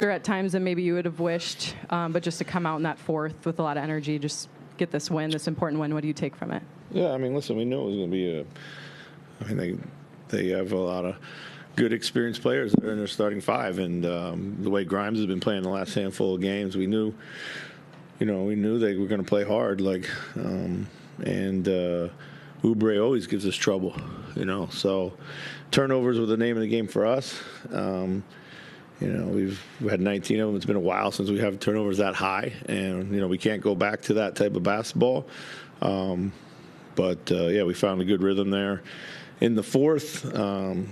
at times than maybe you would have wished, but just to come out in that fourth with a lot of energy, just get this win, this important win. What do you take from it? Yeah, I mean, listen, we knew it was going to be they have a lot of good experienced players that are in their starting five, and the way Grimes has been playing the last handful of games, we knew they were going to play hard, and Oubre always gives us trouble, So turnovers were the name of the game for us. We've had 19 of them. It's been a while since we have turnovers that high, and we can't go back to that type of basketball. But we found a good rhythm there in the fourth, and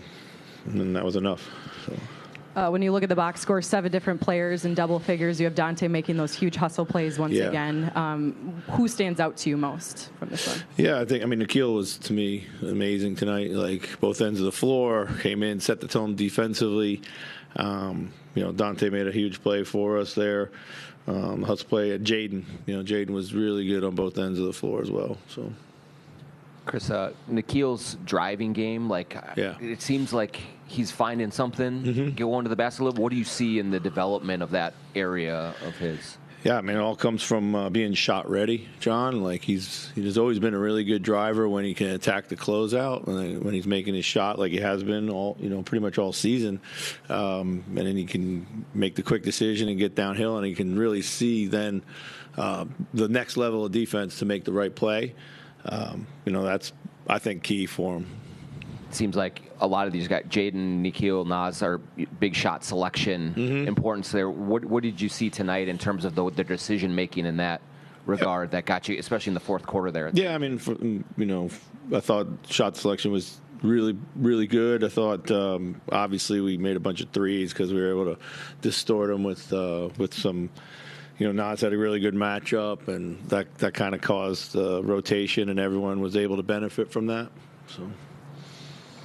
then that was enough. So. When you look at the box score, 7 different players in double figures. You have Donte making those huge hustle plays once again. Who stands out to you most from this one? Yeah, Nickeil was, to me, amazing tonight. Like, both ends of the floor, came in, set the tone defensively. Donte made a huge play for us there. Hustle play at Jaden. Jaden was really good on both ends of the floor as well. So. Chris, Nickeil's driving game, it seems like he's finding something, going to the basket. What do you see in the development of that area of his? Yeah, it all comes from being shot ready, John. He's always been a really good driver when he can attack the closeout, when he's making his shot like he has been pretty much all season. And then he can make the quick decision and get downhill, and he can really see then the next level of defense to make the right play. That's, I think, key for him. It seems like a lot of these guys, Jaden, Nickeil, Naz, are big shot selection importance there. What did you see tonight in terms of the decision making in that regard that got you, especially in the fourth quarter there? Yeah, I thought shot selection was really, really good. I thought obviously we made a bunch of threes because we were able to distort them with some. Naz had a really good matchup, and that kind of caused rotation, and everyone was able to benefit from that. So,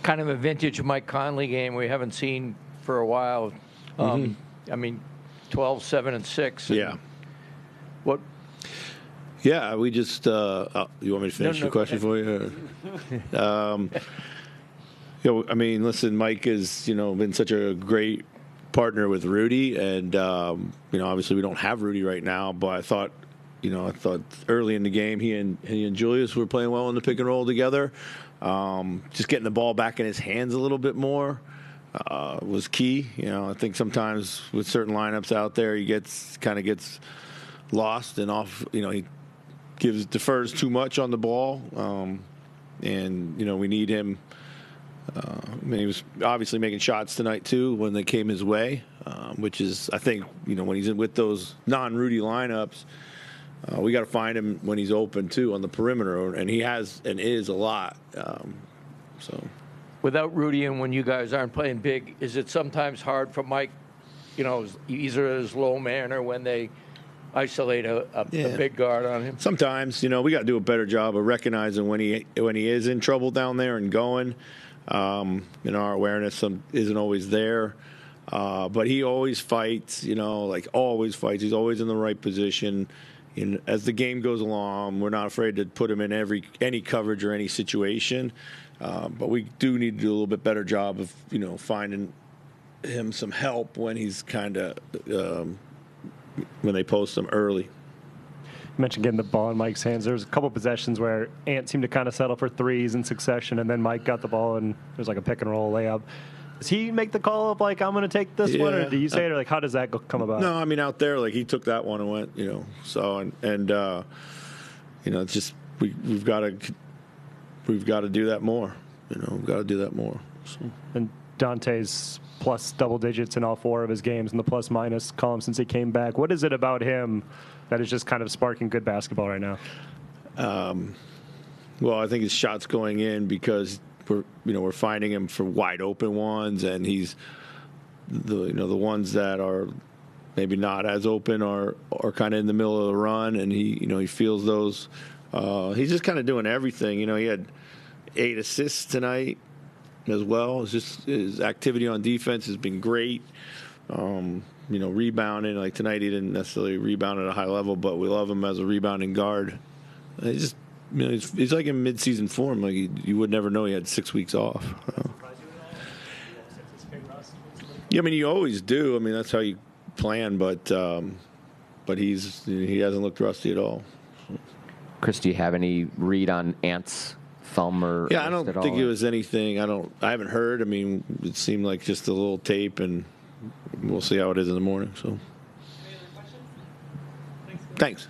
kind of a vintage Mike Conley game we haven't seen for a while. 12, 7, and 6. And what? Yeah, we just. You want me to finish your question for you? Listen, Mike has been such a great partner with Rudy, and obviously we don't have Rudy right now, but I thought early in the game he and Julius were playing well in the pick and roll together. Just getting the ball back in his hands a little bit more was key. I think sometimes with certain lineups out there he gets lost and off. He defers too much on the ball, and we need him. He was obviously making shots tonight too when they came his way, which is, I think, when he's in with those non-Rudy lineups, we got to find him when he's open too on the perimeter, and he has and is a lot. So, without Rudy and when you guys aren't playing big, is it sometimes hard for Mike, either as low man or when they isolate a big guard on him? Sometimes, we got to do a better job of recognizing when he is in trouble down there and going. Our awareness isn't always there, but he always fights. Always fights. He's always in the right position. As the game goes along, we're not afraid to put him in any coverage or any situation. But we do need to do a little bit better job of finding him some help when he's when they post him early. You mentioned getting the ball in Mike's hands. There was a couple possessions where Ant seemed to kind of settle for threes in succession, and then Mike got the ball, and there was like a pick and roll layup. Does he make the call of I'm going to take this one, or do you say it, or how does that come about? No, out there, he took that one and went, So it's just we've got to do that more. We've got to do that more. So. And Donte's plus double digits in all 4 of his games in the plus-minus column since he came back. What is it about him that is just kind of sparking good basketball right now? Well, I think his shot's going in because we're finding him for wide open ones, and he's the ones that are maybe not as open are kind of in the middle of the run, and he feels those. He's just kind of doing everything. He had 8 assists tonight as well. It's just his activity on defense has been great. Rebounding, like tonight he didn't necessarily rebound at a high level, but we love him as a rebounding guard. He's like in mid-season form. Like you would never know he had 6 weeks off. Yeah, you always do. That's how you plan, but he hasn't looked rusty at all. Chris, do you have any read on Ant's thumb or? Yeah, I don't think it was anything. I haven't heard. I mean, it seemed like just a little tape, and we'll see how it is in the morning. So, thanks.